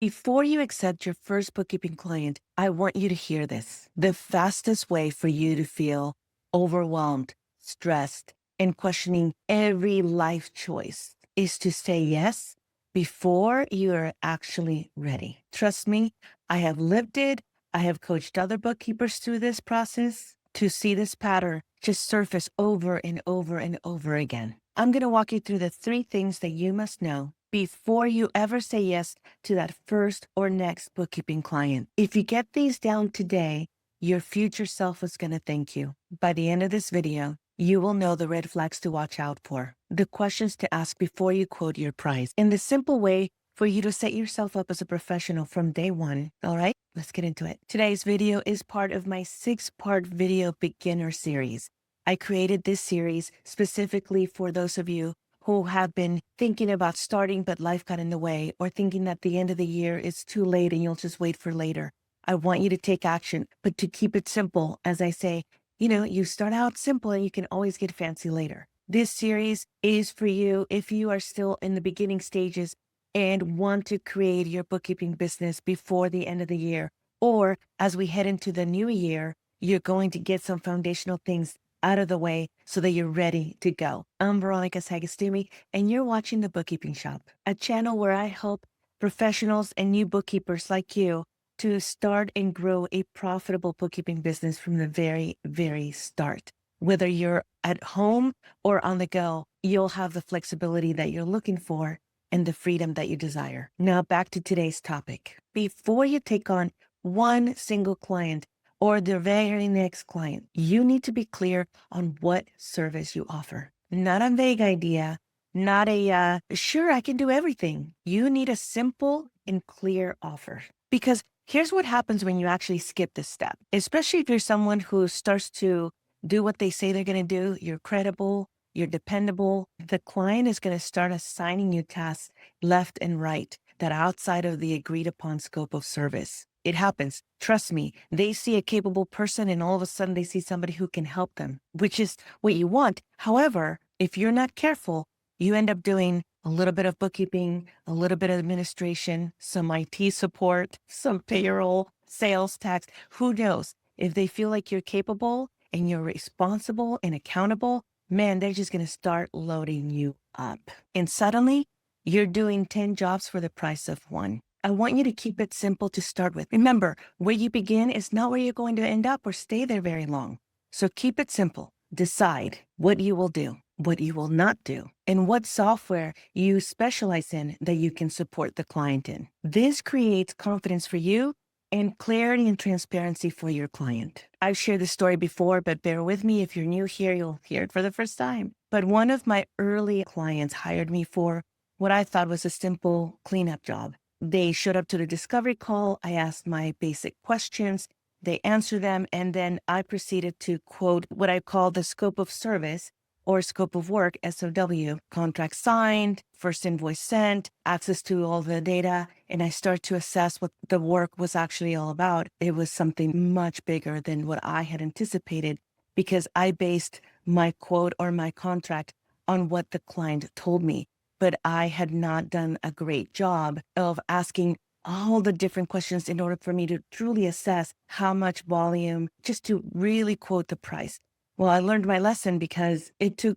Before you accept your first bookkeeping client, I want you to hear this. The fastest way for you to feel overwhelmed, stressed, and questioning every life choice is to say yes before you are actually ready. Trust me, I have lived it. I have coached other bookkeepers through this process to see this pattern just surface over and over and over again. I'm going to walk you through the 3 things that you must know before you ever say yes to that first or next bookkeeping client. If you get these down today, your future self is going to thank you. By the end of this video, you will know the red flags to watch out for, the questions to ask before you quote your price, and the simple way for you to set yourself up as a professional from day one. All right, let's get into it. Today's video is part of my 6-part video beginner series. I created this series specifically for those of you who have been thinking about starting, but life got in the way, or thinking that the end of the year is too late and you'll just wait for later. I want you to take action, but to keep it simple, as I say, you start out simple and you can always get fancy later. This series is for you if you are still in the beginning stages and want to create your bookkeeping business before the end of the year, or as we head into the new year, you're going to get some foundational things out of the way so that you're ready to go. I'm Veronica Sagastumi, and you're watching The Bookkeeping Shop, a channel where I help professionals and new bookkeepers like you to start and grow a profitable bookkeeping business from the very, very start. Whether you're at home or on the go, you'll have the flexibility that you're looking for and the freedom that you desire. Now back to today's topic. Before you take on one single client, or the very next client, you need to be clear on what service you offer. Not a vague idea, not a, sure, I can do everything. You need a simple and clear offer. Because here's what happens when you actually skip this step, especially if you're someone who starts to do what they say they're going to do. You're credible, you're dependable. The client is going to start assigning you tasks left and right that are outside of the agreed upon scope of service. It happens. Trust me, they see a capable person and all of a sudden they see somebody who can help them, which is what you want. However, if you're not careful, you end up doing a little bit of bookkeeping, a little bit of administration, some IT support, some payroll, sales tax, who knows? If they feel like you're capable and you're responsible and accountable, man, they're just going to start loading you up. And suddenly you're doing 10 jobs for the price of one. I want you to keep it simple to start with. Remember, where you begin is not where you're going to end up or stay there very long. So keep it simple. Decide what you will do, what you will not do, and what software you specialize in that you can support the client in. This creates confidence for you and clarity and transparency for your client. I've shared this story before, but bear with me. If you're new here, you'll hear it for the first time. But one of my early clients hired me for what I thought was a simple cleanup job. They showed up to the discovery call. I asked my basic questions. They answered them. And then I proceeded to quote what I call the scope of service or scope of work, SOW, contract signed, first invoice sent, access to all the data. And I start to assess what the work was actually all about. It was something much bigger than what I had anticipated because I based my quote or my contract on what the client told me. But I had not done a great job of asking all the different questions in order for me to truly assess how much volume, just to really quote the price. Well, I learned my lesson because it took,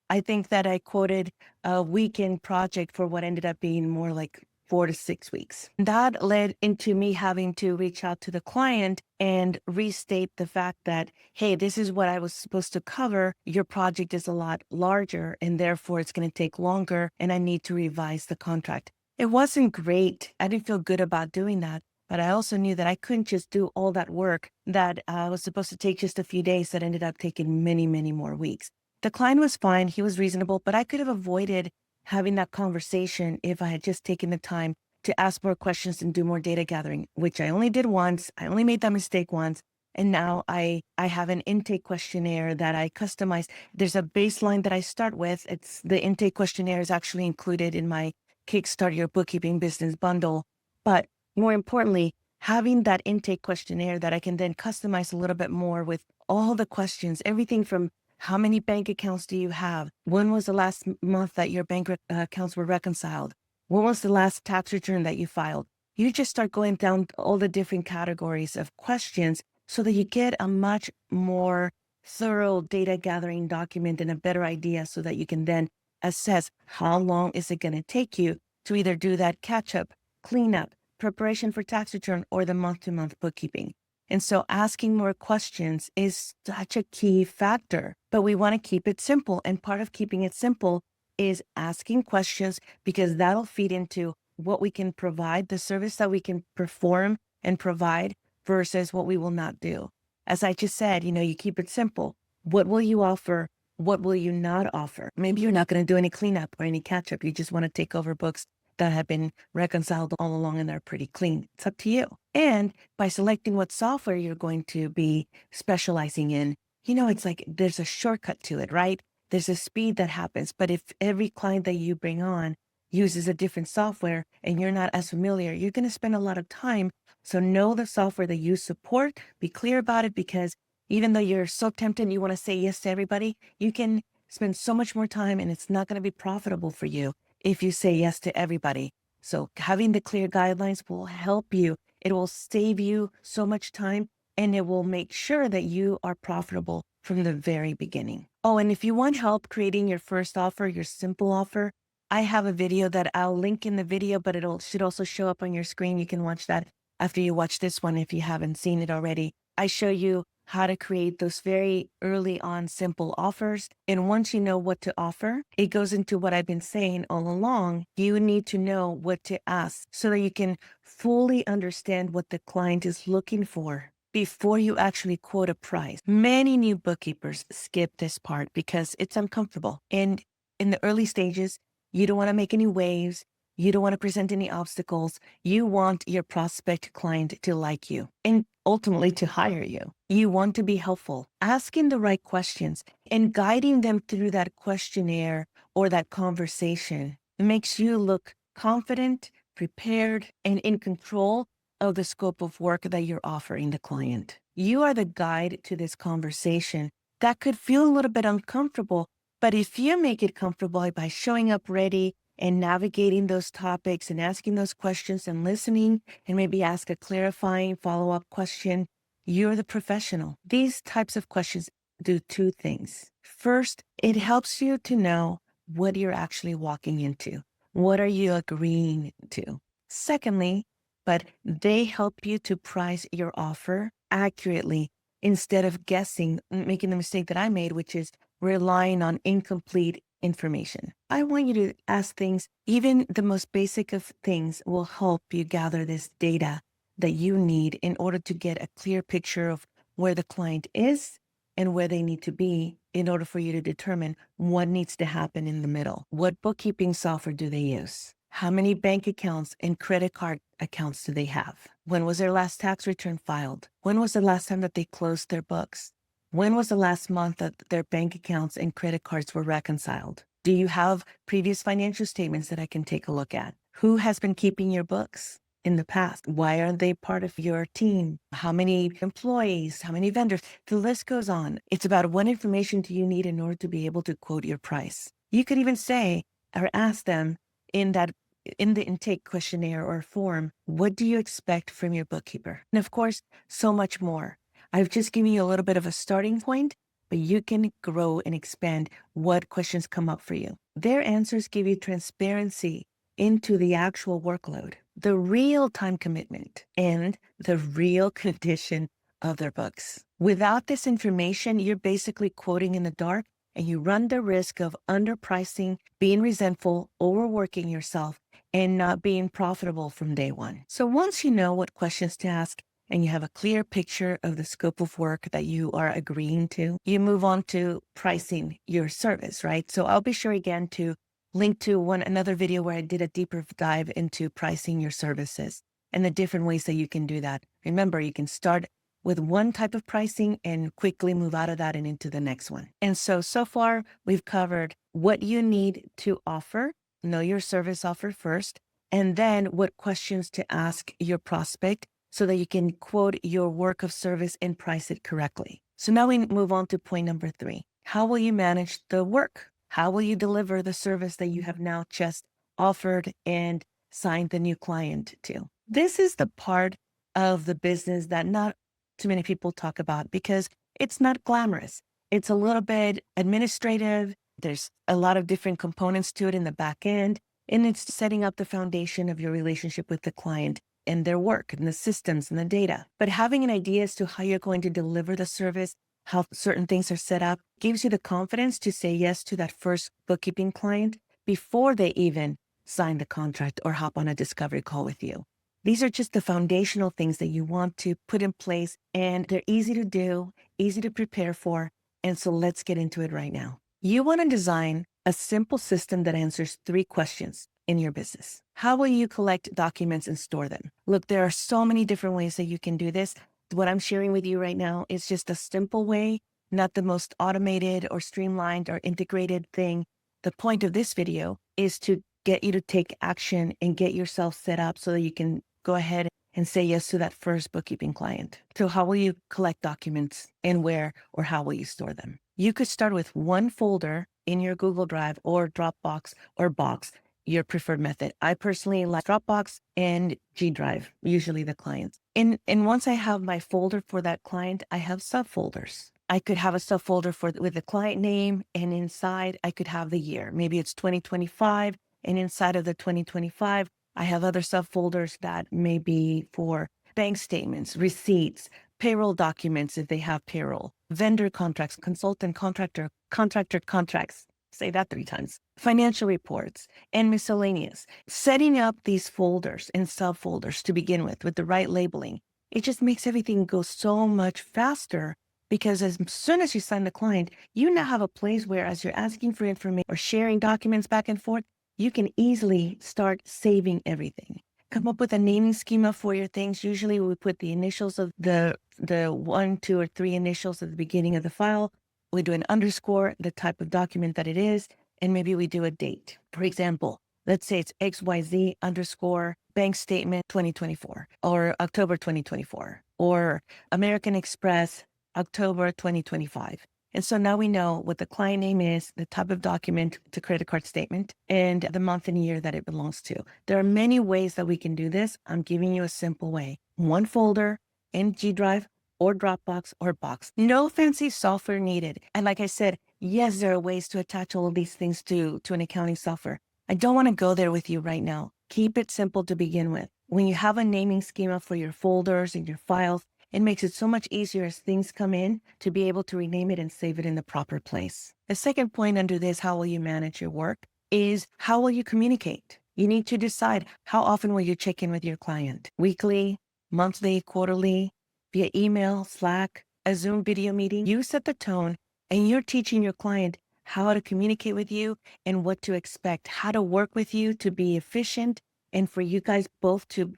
I think that I quoted a weekend project for what ended up being more like 4 to 6 weeks. That led into me having to reach out to the client and restate the fact that, hey, this is what I was supposed to cover. Your project is a lot larger and therefore it's going to take longer and I need to revise the contract. It wasn't great. I didn't feel good about doing that. But I also knew that I couldn't just do all that work that was supposed to take just a few days that ended up taking many, many more weeks. The client was fine. He was reasonable, but I could have avoided having that conversation if I had just taken the time to ask more questions and do more data gathering, which I only did once. I only made that mistake once. And now I have an intake questionnaire that I customize. There's a baseline that I start with. It's the intake questionnaire is actually included in my Kickstart Your Bookkeeping Business bundle. But more importantly, having that intake questionnaire that I can then customize a little bit more with all the questions, everything from how many bank accounts do you have? When was the last month that your bank accounts were reconciled? When was the last tax return that you filed? you just start going down all the different categories of questions so that you get a much more thorough data gathering document and a better idea so that you can then assess how long is it going to take you to either do that catch up, cleanup, preparation for tax return, or the month to month bookkeeping. And so asking more questions is such a key factor, but we want to keep it simple. And part of keeping it simple is asking questions because that'll feed into what we can provide, the service that we can perform and provide versus what we will not do. As I just said, you keep it simple. What will you offer? What will you not offer? Maybe you're not going to do any cleanup or any catch up. You just want to take over books that have been reconciled all along and they're pretty clean. It's up to you. And by selecting what software you're going to be specializing in, it's like there's a shortcut to it, right? There's a speed that happens. But if every client that you bring on uses a different software and you're not as familiar, you're going to spend a lot of time. So know the software that you support, be clear about it, because even though you're so tempted and you want to say yes to everybody, you can spend so much more time and it's not going to be profitable for you if you say yes to everybody. So having the clear guidelines will help you. It will save you so much time and it will make sure that you are profitable from the very beginning. Oh, and if you want help creating your first offer, your simple offer, I have a video that I'll link in the video, but should also show up on your screen. You can watch that after you watch this one if you haven't seen it already. I show you how to create those very early on simple offers. And once you know what to offer, it goes into what I've been saying all along. You need to know what to ask so that you can fully understand what the client is looking for before you actually quote a price. Many new bookkeepers skip this part because it's uncomfortable. And in the early stages, you don't want to make any waves. You don't want to present any obstacles. You want your prospect client to like you and ultimately to hire you. You want to be helpful, asking the right questions and guiding them through that questionnaire or that conversation. It makes you look confident, prepared, and in control of the scope of work that you're offering the client. You are the guide to this conversation that could feel a little bit uncomfortable, but if you make it comfortable by showing up ready and navigating those topics and asking those questions and listening and maybe ask a clarifying follow-up question, you're the professional. These types of questions do two things. First, it helps you to know what you're actually walking into. What are you agreeing to? Secondly, but they help you to price your offer accurately instead of guessing, making the mistake that I made, which is relying on incomplete information. I want you to ask things, even the most basic of things will help you gather this data that you need in order to get a clear picture of where the client is and where they need to be in order for you to determine what needs to happen in the middle. What bookkeeping software do they use? How many bank accounts and credit card accounts do they have? When was their last tax return filed? When was the last time that they closed their books? When was the last month that their bank accounts and credit cards were reconciled? Do you have previous financial statements that I can take a look at? Who has been keeping your books in the past? Why are they part of your team? How many employees? How many vendors? The list goes on. It's about what information do you need in order to be able to quote your price. You could even say or ask them in the intake questionnaire or form, what do you expect from your bookkeeper? And of course, so much more. I've just given you a little bit of a starting point, but you can grow and expand what questions come up for you. Their answers give you transparency into the actual workload, the real time commitment, and the real condition of their books. Without this information, you're basically quoting in the dark and you run the risk of underpricing, being resentful, overworking yourself, and not being profitable from day one. So once you know what questions to ask and you have a clear picture of the scope of work that you are agreeing to, you move on to pricing your service, right? So I'll be sure again to link to another video where I did a deeper dive into pricing your services and the different ways that you can do that. Remember, you can start with one type of pricing and quickly move out of that and into the next one. And so far, we've covered what you need to offer, know your service offer first, and then what questions to ask your prospect so that you can quote your work of service and price it correctly. So now we move on to point number 3. How will you manage the work? How will you deliver the service that you have now just offered and signed the new client to? This is the part of the business that not too many people talk about because it's not glamorous. It's a little bit administrative. There's a lot of different components to it in the back end, and it's setting up the foundation of your relationship with the client and their work and the systems and the data. But having an idea as to how you're going to deliver the service, how certain things are set up, gives you the confidence to say yes to that first bookkeeping client before they even sign the contract or hop on a discovery call with you. These are just the foundational things that you want to put in place, and they're easy to do, easy to prepare for. And so let's get into it right now. You want to design a simple system that answers 3 questions in your business. How will you collect documents and store them? Look, there are so many different ways that you can do this. What I'm sharing with you right now is just a simple way, not the most automated or streamlined or integrated thing. The point of this video is to get you to take action and get yourself set up so that you can go ahead and say yes to that first bookkeeping client. So how will you collect documents and where or how will you store them? You could start with one folder in your Google Drive or Dropbox or Box, your preferred method. I personally like Dropbox and G Drive, usually the clients. And once I have my folder for that client, I have subfolders. I could have a subfolder with the client name, and inside I could have the year. Maybe it's 2025, and inside of the 2025, I have other subfolders that may be for bank statements, receipts, payroll documents if they have payroll, vendor contracts, consultant contractor contracts. Say that 3 times. Financial reports and miscellaneous. Setting up these folders and subfolders to begin with the right labeling, it just makes everything go so much faster because as soon as you sign the client, you now have a place where as you're asking for information or sharing documents back and forth, you can easily start saving everything. Come up with a naming schema for your things. Usually we put the initials of the 1, 2, or 3 initials at the beginning of the file. We do an underscore, the type of document that it is, and maybe we do a date. For example, let's say it's XYZ underscore bank statement 2024 or October 2024 or American Express October 2025. And so now we know what the client name is, the type of document, the credit card statement, and the month and year that it belongs to. There are many ways that we can do this. I'm giving you a simple way. One folder in G Drive or Dropbox or Box. No fancy software needed. And like I said, yes, there are ways to attach all of these things to an accounting software. I don't want to go there with you right now. Keep it simple to begin with. When you have a naming schema for your folders and your files, it makes it so much easier as things come in to be able to rename it and save it in the proper place. The second point under this, how will you manage your work, is how will you communicate? You need to decide how often will you check in with your client? Weekly, monthly, quarterly, via email, Slack, a Zoom video meeting. You set the tone and you're teaching your client how to communicate with you and what to expect, how to work with you to be efficient and for you guys both to,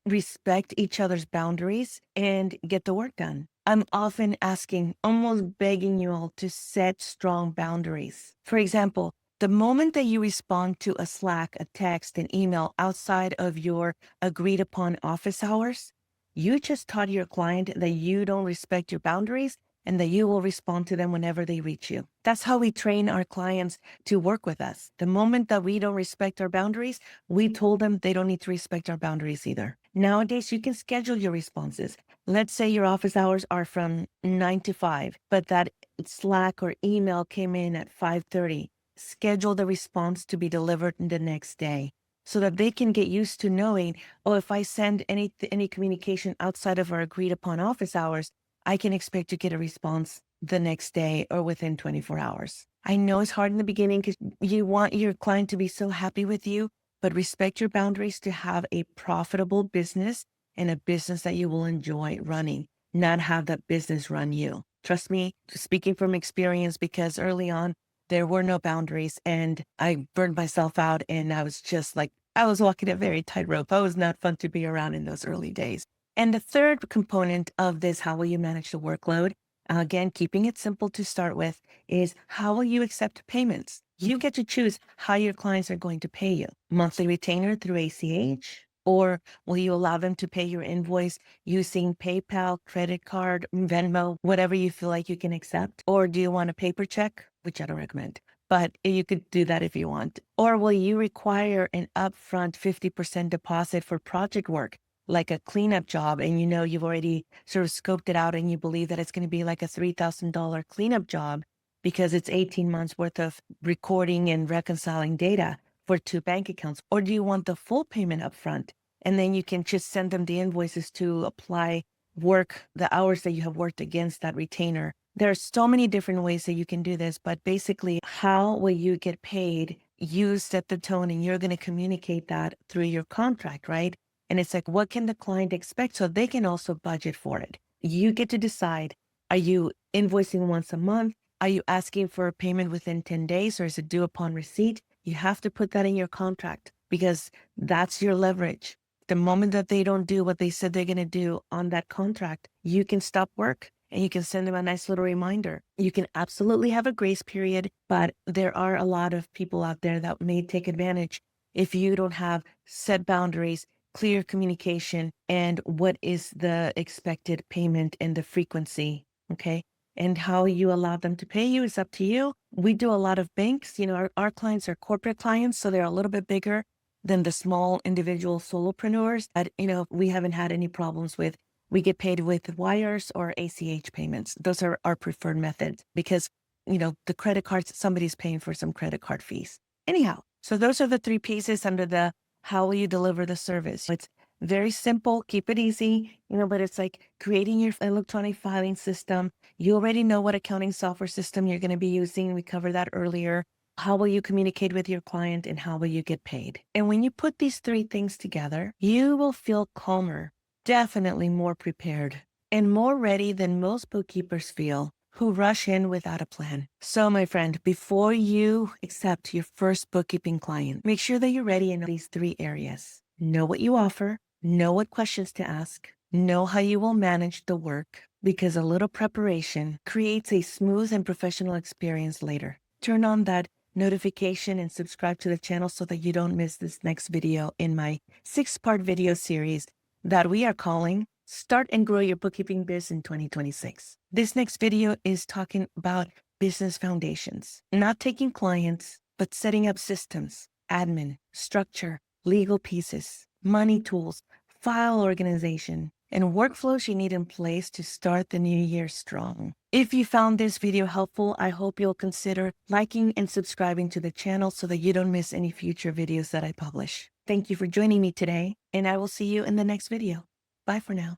respect each other's boundaries and get the work done. I'm often asking, almost begging you all to set strong boundaries. For example, the moment that you respond to a Slack, a text, an email outside of your agreed upon office hours, you just taught your client that you don't respect your boundaries and that you will respond to them whenever they reach you. That's how we train our clients to work with us. The moment that we don't respect our boundaries, we told them they don't need to respect our boundaries either. Nowadays, you can schedule your responses. Let's say your office hours are from 9 to 5, but that Slack or email came in at 5:30. Schedule the response to be delivered the next day so that they can get used to knowing, oh, if I send any communication outside of our agreed upon office hours, I can expect to get a response the next day or within 24 hours. I know it's hard in the beginning because you want your client to be so happy with you, but respect your boundaries to have a profitable business and a business that you will enjoy running, not have that business run you. Trust me, speaking from experience, because early on, there were no boundaries and I burned myself out and I was just like, I was walking a very tightrope. It was not fun to be around in those early days. And the third component of this, how will you manage the workload? Again, keeping it simple to start with, is how will you accept payments? You get to choose how your clients are going to pay you. Monthly retainer through ACH, or will you allow them to pay your invoice using PayPal, credit card, Venmo, whatever you feel like you can accept? Or do you want a paper check, which I don't recommend, but you could do that if you want. Or will you require an upfront 50% deposit for project work? like a cleanup job and you know you've already sort of scoped it out and you believe that it's going to be like a $3,000 cleanup job because it's 18 months worth of recording and reconciling data for 2 bank accounts? Or do you want the full payment upfront? And then you can just send them the invoices to apply the hours that you have worked against that retainer. There are so many different ways that you can do this, but basically, how will you get paid? You set the tone and you're going to communicate that through your contract, right? And it's like, what can the client expect so they can also budget for it? You get to decide, are you invoicing once a month? Are you asking for a payment within 10 days or is it due upon receipt? You have to put that in your contract because that's your leverage. The moment that they don't do what they said they're going to do on that contract, you can stop work and you can send them a nice little reminder. You can absolutely have a grace period, but there are a lot of people out there that may take advantage if you don't have set boundaries, clear communication, and what is the expected payment and the frequency. Okay. And how you allow them to pay you is up to you. We do a lot of banks. Our clients are corporate clients, so they're a little bit bigger than the small individual solopreneurs that, we haven't had any problems with. We get paid with wires or ACH payments. Those are our preferred methods because, the credit cards, somebody's paying for some credit card fees. Anyhow, so those are the 3 pieces under the how will you deliver the service. It's very simple, keep it easy, but it's like creating your electronic filing system. You already know what accounting software system you're going to be using. We covered that earlier. How will you communicate with your client and how will you get paid? And when you put these 3 things together, you will feel calmer, definitely more prepared, and more ready than most bookkeepers feel who rush in without a plan. So, my friend, before you accept your first bookkeeping client, make sure that you're ready in these 3 areas. Know what you offer, know what questions to ask, know how you will manage the work, because a little preparation creates a smooth and professional experience later. Turn on that notification and subscribe to the channel so that you don't miss this next video in my 6-part video series that we are calling Start and Grow Your Bookkeeping Biz in 2026. This next video is talking about business foundations, not taking clients, but setting up systems, admin, structure, legal pieces, money tools, file organization, and workflows you need in place to start the new year strong. If you found this video helpful, I hope you'll consider liking and subscribing to the channel so that you don't miss any future videos that I publish. Thank you for joining me today, and I will see you in the next video. Bye for now.